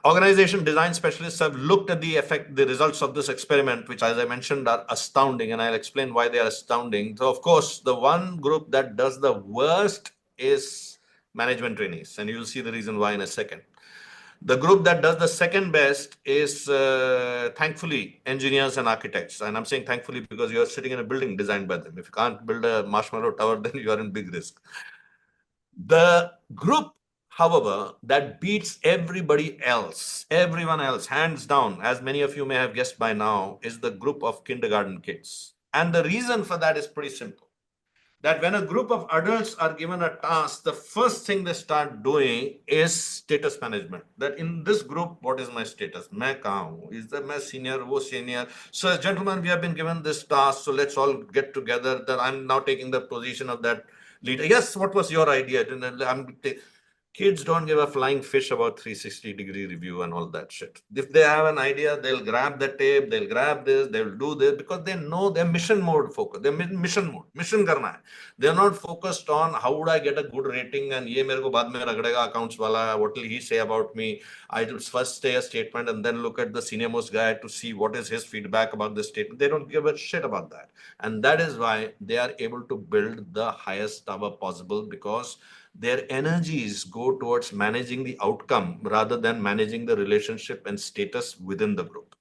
B: Organization design specialists have looked at the results of this experiment, which, as I mentioned, are astounding, and I'll explain why they are astounding. So, of course, the one group that does the worst is management trainees, and you'll see the reason why in a second. The group that does the second best is, thankfully, engineers and architects. And I'm saying thankfully because you're sitting in a building designed by them. If you can't build a marshmallow tower, then you are in big risk. The group, however, that beats everyone else, hands down, as many of you may have guessed by now, is the group of kindergarten kids. And the reason for that is pretty simple. That when a group of adults are given a task, the first thing they start doing is status management. That in this group, what is my status? मैं कहाँ हूँ? Is that my senior, wo senior? So, gentlemen, we have been given this task, so let's all get together. That I'm now taking the position of that leader. Yes, what was your idea? Kids don't give a flying fish about 360-degree review and all that shit. If they have an idea, they'll grab the tape, they'll grab this, they'll do this, because they know they're mission mode focused. They're mission mode. Mission karna hai. They're not focused on how would I get a good rating and ye mere ko baad mein ragdega accounts wala, what will he say about me? I will first say a statement and then look at the senior most guy to see what is his feedback about the statement. They don't give a shit about that. And that is why they are able to build the highest tower possible, because their energies go towards managing the outcome rather than managing the relationship and status within the group.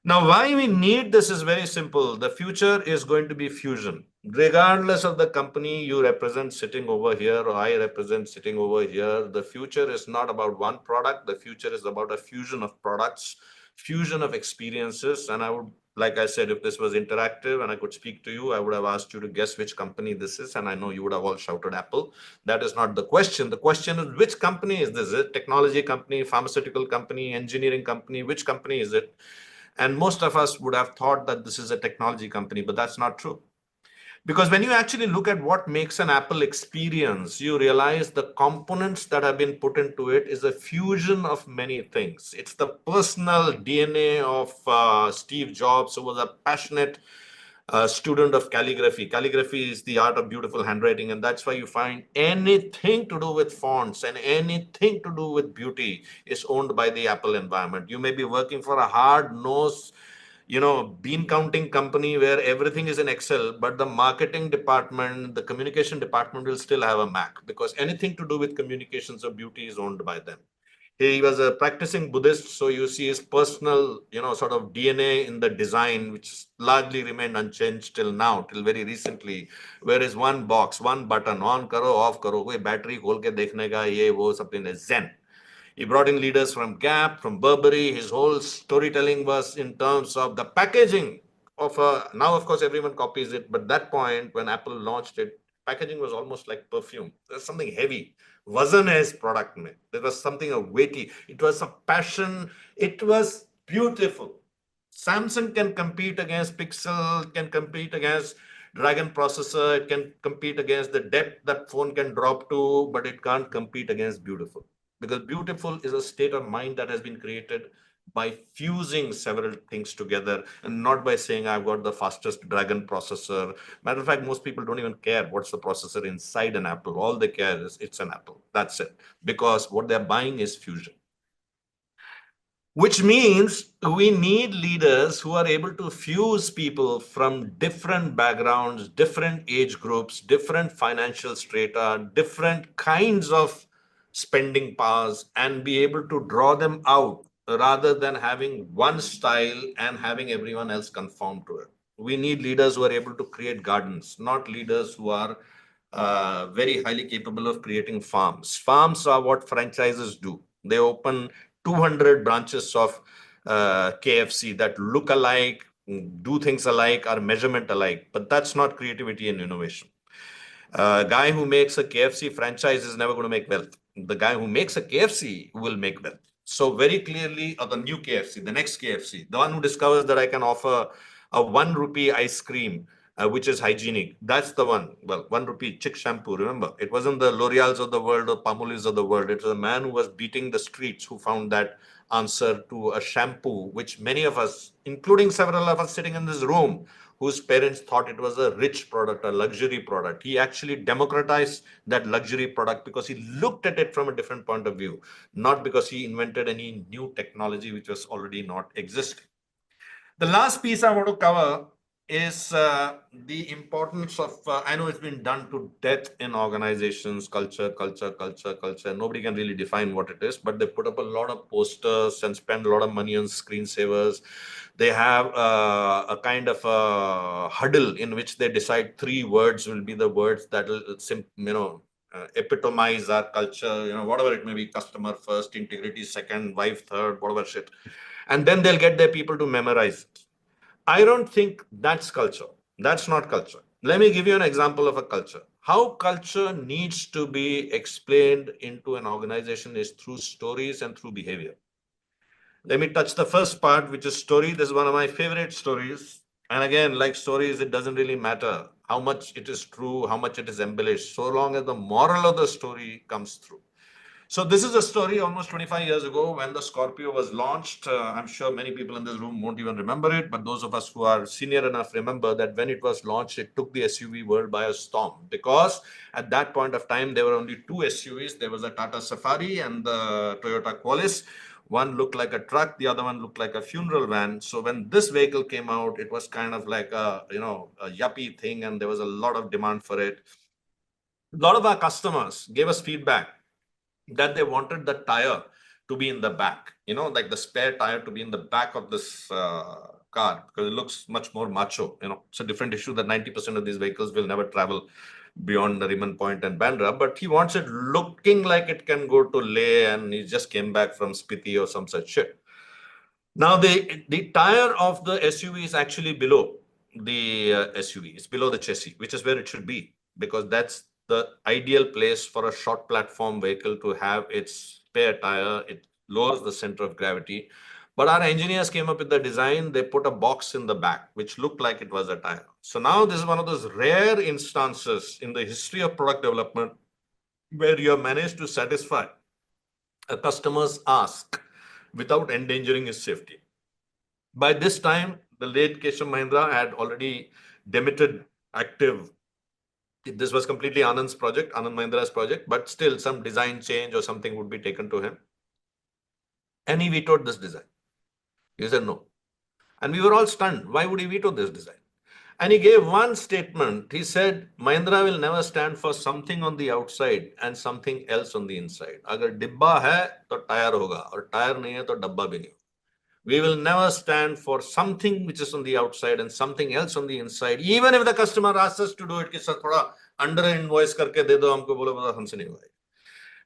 B: Now, why we need this is very simple. The future is going to be fusion. Regardless of the company you represent sitting over here or I represent sitting over here, the future is not about one product. The future is about a fusion of products, fusion of experiences. And I would, like I said, if this was interactive and I could speak to you, I would have asked you to guess which company this is. And I know you would have all shouted Apple. That is not the question. The question is, which company is this? Is it technology company, pharmaceutical company, engineering company? Which company is it? And most of us would have thought that this is a technology company, but that's not true. Because when you actually look at what makes an Apple experience, you realize the components that have been put into it is a fusion of many things. It's the personal DNA of Steve Jobs, who was a passionate student of calligraphy. Calligraphy is the art of beautiful handwriting, and that's why you find anything to do with fonts and anything to do with beauty is owned by the Apple environment. You may be working for a hard-nosed, bean counting company where everything is in Excel, but the marketing department, the communication department will still have a Mac, because anything to do with communications or beauty is owned by them. He was a practicing Buddhist, so you see his personal, sort of DNA in the design, which largely remained unchanged till now, till very recently. Where is one box, one button, on karo, off karo, koi battery khol ke dekhne ka, ye wo, something like Zen. He brought in leaders from Gap, from Burberry. His whole storytelling was in terms of the packaging of a, now of course everyone copies it, but that point when Apple launched it, packaging was almost like perfume. There's something heavy. Wasn't his product mein. There was something a weighty. It was a passion. It was beautiful. Samsung can compete against Pixel, can compete against Dragon processor, it can compete against the depth that phone can drop to, but it can't compete against beautiful. Because beautiful is a state of mind that has been created by fusing several things together and not by saying I've got the fastest Dragon processor. Matter of fact, most people don't even care what's the processor inside an Apple. All they care is it's an Apple. That's it. Because what they're buying is fusion. Which means we need leaders who are able to fuse people from different backgrounds, different age groups, different financial strata, different kinds of spending powers, and be able to draw them out rather than having one style and having everyone else conform to it. We need leaders who are able to create gardens, not leaders who are very highly capable of creating farms. Farms are what franchises do. They open 200 branches of KFC that look alike, do things alike, are measurement alike, but that's not creativity and innovation. A guy who makes a KFC franchise is never going to make wealth. The guy who makes a KFC will make wealth. So very clearly, or the new KFC, the next KFC, the one who discovers that I can offer a 1 rupee ice cream, which is hygienic. That's the one. Well, 1 rupee chick shampoo. Remember, it wasn't the L'Oreals of the world or Palmolives of the world. It was a man who was beating the streets who found that answer to a shampoo, which many of us, including several of us sitting in this room, whose parents thought it was a rich product, a luxury product. He actually democratized that luxury product because he looked at it from a different point of view, not because he invented any new technology which was already not existing. The last piece I want to cover is the importance of, I know it's been done to death in organizations, culture. Nobody can really define what it is, but they put up a lot of posters and spend a lot of money on screensavers. They have a kind of a huddle in which they decide 3 words will be the words that will, epitomize our culture, whatever it may be, customer first, integrity second, wife third, whatever shit. And then they'll get their people to memorize it. I don't think that's culture. That's not culture. Let me give you an example of a culture. How culture needs to be explained into an organization is through stories and through behavior. Let me touch the first part, which is story. This is one of my favorite stories. And again, like stories, it doesn't really matter how much it is true, how much it is embellished, so long as the moral of the story comes through. So this is a story almost 25 years ago when the Scorpio was launched. I'm sure many people in this room won't even remember it, but those of us who are senior enough remember that when it was launched, it took the SUV world by a storm, because at that point of time, there were only 2 SUVs. There was a Tata Safari and the Toyota Qualis. One looked like a truck, the other one looked like a funeral van. So when this vehicle came out, it was kind of like a yuppie thing, and there was a lot of demand for it. A lot of our customers gave us feedback that they wanted the tire to be in the back, like the spare tire to be in the back of this car, because it looks much more macho. It's a different issue that 90% of these vehicles will never travel beyond Raman Point and Bandra, but he wants it looking like it can go to Leh, and he just came back from Spiti or some such shit. Now, the tire of the SUV is actually below the SUV. It's below the chassis, which is where it should be, because that's the ideal place for a short platform vehicle to have its spare tire. It lowers the center of gravity. But our engineers came up with the design. They put a box in the back, which looked like it was a tire. So now this is one of those rare instances in the history of product development where you have managed to satisfy a customer's ask without endangering his safety. By this time, the late Keshav Mahindra had already demitted active. This was completely Anand's project, Anand Mahindra's project, but still some design change or something would be taken to him. And he vetoed this design. He said no. And we were all stunned. Why would he veto this design? And he gave one statement. He said, Mahindra will never stand for something on the outside and something else on the inside. Agar dibba hai, to tire hoga. Or tire nahi hai, to dabba bhi nahi. We will never stand for something which is on the outside and something else on the inside. Even if the customer asks us to do it, कि sir थोड़ा under invoice करके दे दो हमको, बोलो हमसे नहीं होगा.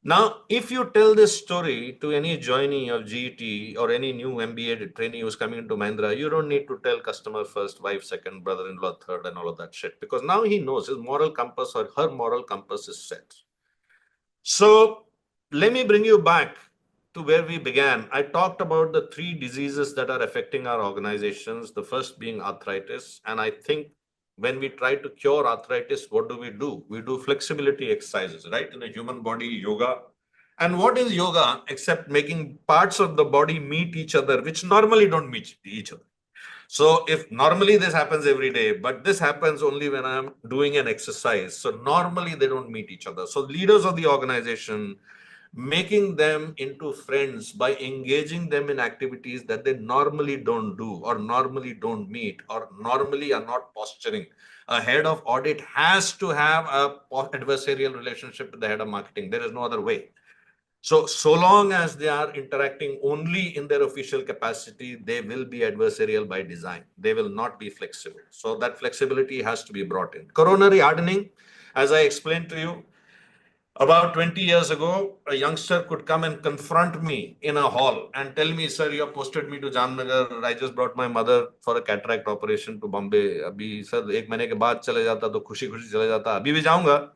B: Now, if you tell this story to any joinee of GET or any new MBA trainee who's coming into Mahindra, you don't need to tell customer first, wife second, brother-in-law third, and all of that shit. Because now he knows his moral compass or her moral compass is set. So let me bring you back to where we began. I talked about the 3 diseases that are affecting our organizations, the first being arthritis. And I think when we try to cure arthritis, what do? We do flexibility exercises, right? In the human body, yoga. And what is yoga except making parts of the body meet each other, which normally don't meet each other? So if normally this happens every day, but this happens only when I'm doing an exercise. So normally they don't meet each other. So leaders of the organization, making them into friends by engaging them in activities that they normally don't do or normally don't meet or normally are not posturing. A head of audit has to have a adversarial relationship with the head of marketing. There is no other way. So long as they are interacting only in their official capacity, they will be adversarial by design. They will not be flexible. So that flexibility has to be brought in. Coronary hardening, as I explained to you, about 20 years ago, a youngster could come and confront me in a hall and tell me, sir, you have posted me to Jamnagar. I just brought my mother for a cataract operation to Bombay. Abhi, sir, एक महीने के बाद चले जाता तो खुशी खुशी चले जाता. अभी भी जाऊंगा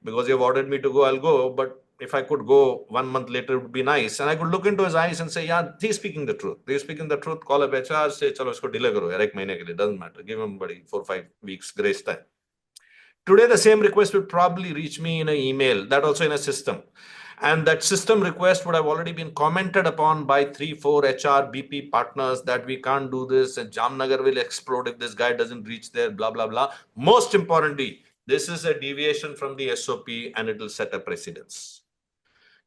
B: because you have ordered me to go, I'll go. But if I could go 1 month later, it would be nice. And I could look into his eyes and say, yeah, he's speaking the truth. He's speaking the truth. Call up HR, say, chalo, isko delay karo, yaar, ek mahine ke liye. Doesn't matter. Give him, buddy, 4-5 weeks grace time. Today, the same request would probably reach me in an email, that also in a system. And that system request would have already been commented upon by 3-4 HR BP partners that we can't do this and Jamnagar will explode if this guy doesn't reach there, blah, blah, blah. Most importantly, this is a deviation from the SOP and it will set a precedence.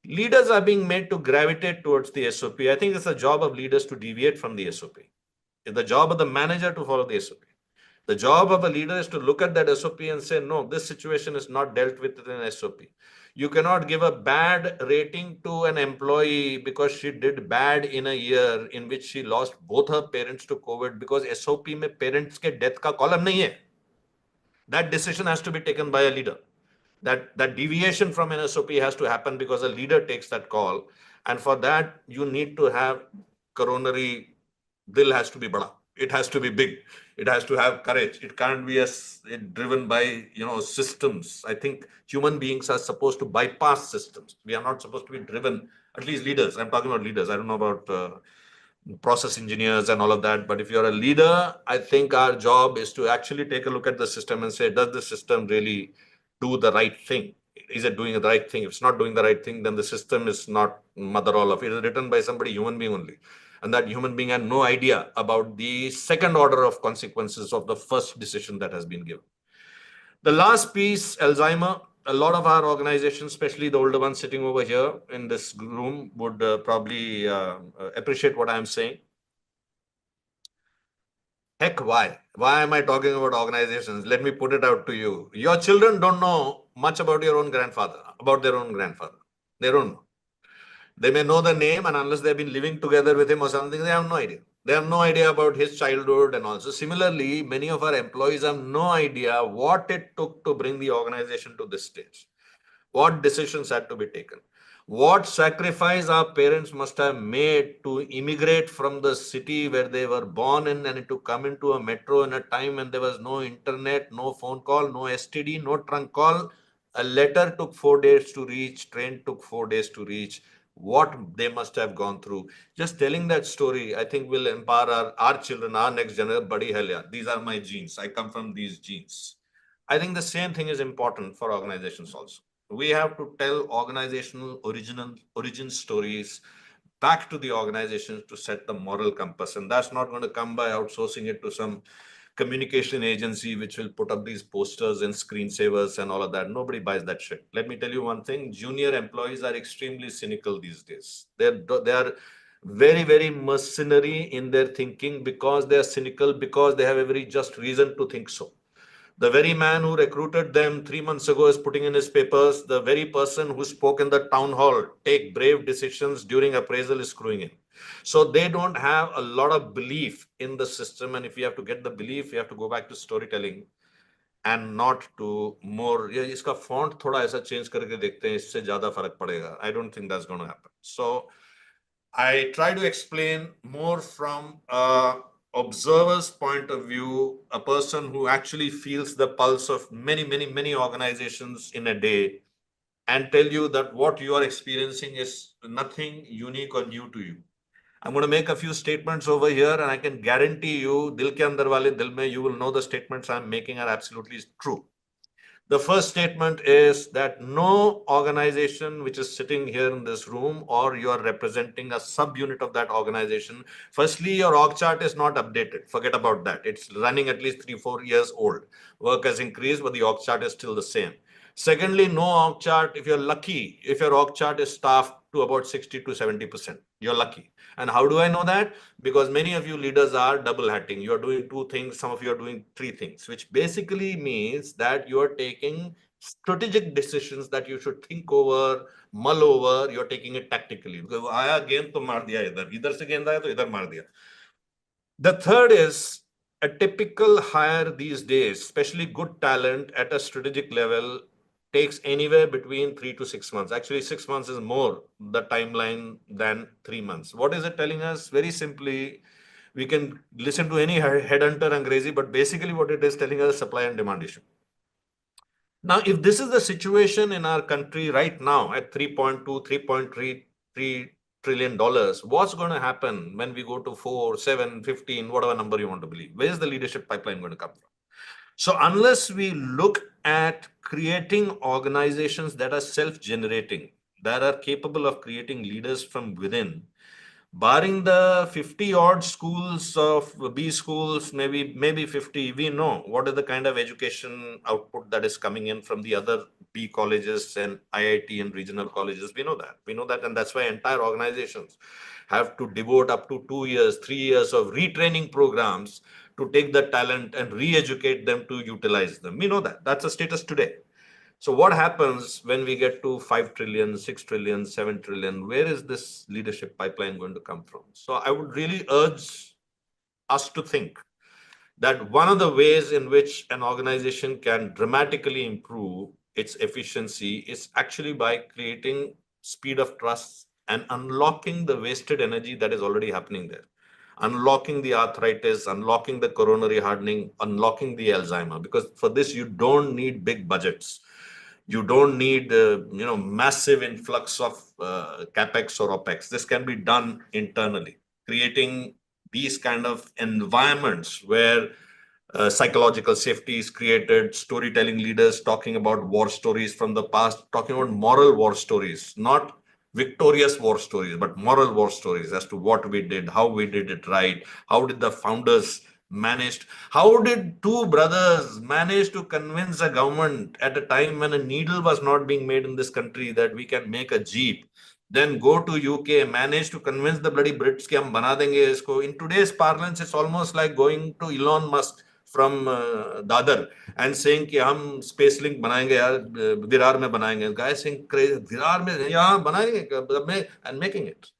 B: Leaders are being made to gravitate towards the SOP. I think it's the job of leaders to deviate from the SOP. It's the job of the manager to follow the SOP. The job of a leader is to look at that SOP and say, no, this situation is not dealt with in an SOP. You cannot give a bad rating to an employee because she did bad in a year in which she lost both her parents to COVID because SOP mein parents ke death ka column nahi hai. That decision has to be taken by a leader. That deviation from an SOP has to happen because a leader takes that call. And for that, you need to have coronary, dil has to be bada. It has to be big. It has to have courage. It can't be driven by, systems. I think human beings are supposed to bypass systems. We are not supposed to be driven, at least leaders. I'm talking about leaders. I don't know about process engineers and all of that. But if you're a leader, I think our job is to actually take a look at the system and say, does the system really do the right thing? Is it doing the right thing? If it's not doing the right thing, then the system is not mother all of it. It is written by somebody, human being only. And that human being had no idea about the second order of consequences of the first decision that has been given. The last piece, Alzheimer. A lot of our organizations, especially the older ones sitting over here in this room, would probably appreciate what I'm saying. Heck, why? Why am I talking about organizations? Let me put it out to you. Your children don't know much about your own grandfather, about their own grandfather. They don't know. They may know the name, and unless they've been living together with him or something, they have no idea. They have no idea about his childhood and also. Similarly, many of our employees have no idea what it took to bring the organization to this stage. What decisions had to be taken. What sacrifice our parents must have made to immigrate from the city where they were born in and to come into a metro in a time when there was no internet, no phone call, no STD, no trunk call. A letter took 4 days to reach, train took 4 days to reach. What they must have gone through. Just telling that story, I think will empower our children, our next generation. Badi hell, yeah. These are my genes. I come from these genes. I think the same thing is important for organizations also. We have to tell organizational origin stories back to the organizations to set the moral compass. And that's not going to come by outsourcing it to some communication agency, which will put up these posters and screensavers and all of that. Nobody buys that shit. Let me tell you one thing. Junior employees are extremely cynical these days. They are very, very mercenary in their thinking because they are cynical, because they have every just reason to think so. The very man who recruited them 3 months ago is putting in his papers. The very person who spoke in the town hall, take brave decisions during appraisal, is screwing in. So they don't have a lot of belief in the system. And if you have to get the belief, you have to go back to storytelling. and not to more. Yeah, iska font thoda aisa change karke dekhte hain, isse zyada farak padega. I don't think that's going to happen. So I try to explain more from a observer's point of view, a person who actually feels the pulse of many organizations in a day, and tell you that what you are experiencing is nothing unique or new to you. I'm going to make a few statements over here, and I can guarantee you, dil ke andar wale dil mein, you will know the statements I'm making are absolutely true. The first statement is that no organization which is sitting here in this room, or you are representing a subunit of that organization, firstly, your org chart is not updated. Forget about that. It's running at least 3-4 years old. Work has increased, but the org chart is still the same. Secondly, no org chart. If you're lucky, if your org chart is staffed to about 60 to 70%, you're lucky. And how do I know that? Because many of you leaders are double hatting. You are doing 2 things. Some of you are doing 3 things, which basically means that you are taking strategic decisions that you should think over, mull over. You're taking it tactically. Because आया गेंद तो मार दिया इधर से गेंद आया तो इधर मार दिया. The third is a typical hire these days, especially good talent at a strategic level, takes anywhere between 3 to 6 months. Actually, 6 months is more the timeline than 3 months. What is it telling us? Very simply, we can listen to any headhunter and crazy, but basically what it is telling us is supply and demand issue. Now, if this is the situation in our country right now at 3.2, 3.33 trillion dollars, what's going to happen when we go to 4, 7, 15, whatever number you want to believe? Where is the leadership pipeline going to come from? So unless we look at creating organizations that are self-generating, that are capable of creating leaders from within, barring the 50 odd schools of B schools, maybe 50, we know what is the kind of education output that is coming in from the other B colleges and IIT and regional colleges. We know that. And that's why entire organizations have to devote up to 2 years, 3 years of retraining programs to take the talent and re-educate them to utilize them. We know that. That's a status today. So what happens when we get to 5 trillion, 6 trillion, 7 trillion? Where is this leadership pipeline going to come from? So I would really urge us to think that one of the ways in which an organization can dramatically improve its efficiency is actually by creating speed of trust and unlocking the wasted energy that is already happening there. Unlocking the arthritis, unlocking the coronary hardening, unlocking the Alzheimer. Because for this, you don't need big budgets. You don't need massive influx of capex or opex. This can be done internally, creating these kind of environments where psychological safety is created, storytelling leaders talking about war stories from the past, talking about moral war stories, not victorious war stories, but moral war stories as to what we did, how we did it right, how did the founders managed, how did 2 brothers manage to convince a government at a time when a needle was not being made in this country that we can make a jeep, then go to UK, manage to convince the bloody Brits कि हम बना देंगे इसको. In today's parlance, it's almost like going to Elon Musk from Dadar and saying कि हम space link बनाएंगे यार, विरार में बनाएंगे. Guy saying विरार में यहाँ बनाएंगे and making it.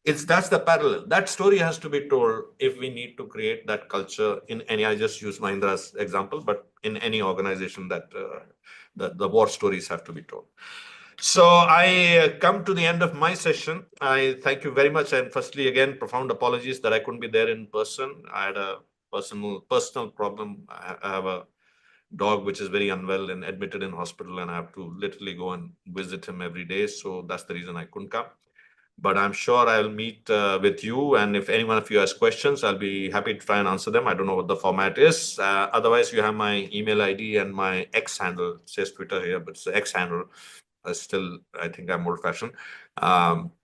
B: That's the parallel. That story has to be told if we need to create that culture in any. I just use Mahindra's example, but in any organization that the war stories have to be told. So I come to the end of my session. I thank you very much, and firstly, again, profound apologies that I couldn't be there in person. I had a personal problem. I have a dog which is very unwell and admitted in hospital, and I have to literally go and visit him every day. So that's the reason I couldn't come. But I'm sure I'll meet with you. And if any one of you has questions, I'll be happy to try and answer them. I don't know what the format is. Otherwise, you have my email ID and my X handle. It says Twitter here, but it's the X handle. Still, I think I'm old fashioned.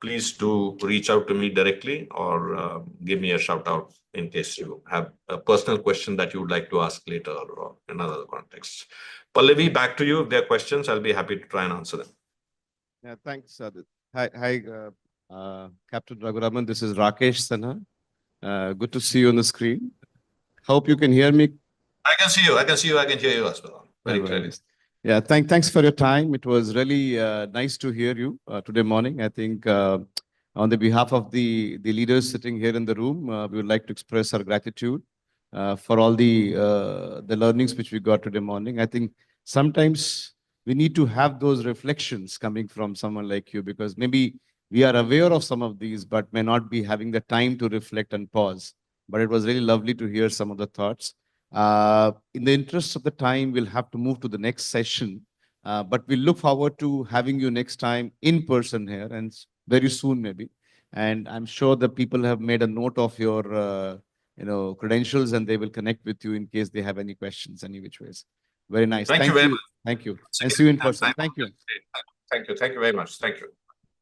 B: Please do reach out to me directly or give me a shout out in case you have a personal question that you would like to ask later or in another context. Pallavi, back to you. If there are questions, I'll be happy to try and answer them.
C: Yeah, thanks. Hi, Captain Raghu Raman. This is Rakesh Sinha. Good to see you on the screen. Hope you can hear me.
B: I can see you. I can see you. I can hear you as well. Very clearly.
C: Yeah, thanks for your time. It was really nice to hear you today morning. I think on the behalf of the leaders sitting here in the room, we would like to express our gratitude for all the learnings which we got today morning. I think sometimes we need to have those reflections coming from someone like you, because maybe we are aware of some of these, but may not be having the time to reflect and pause. But it was really lovely to hear some of the thoughts. In the interest of the time, we'll have to move to the next session. But we look forward to having you next time in person here, and very soon maybe. And I'm sure the people have made a note of your credentials, and they will connect with you in case they have any questions, any which ways. Very nice.
B: Thank you very much.
C: Thank you.
B: Once
C: And
B: again,
C: see you in
B: we have
C: person.
B: time.
C: Thank you.
B: Thank you. Thank you very much. Thank you.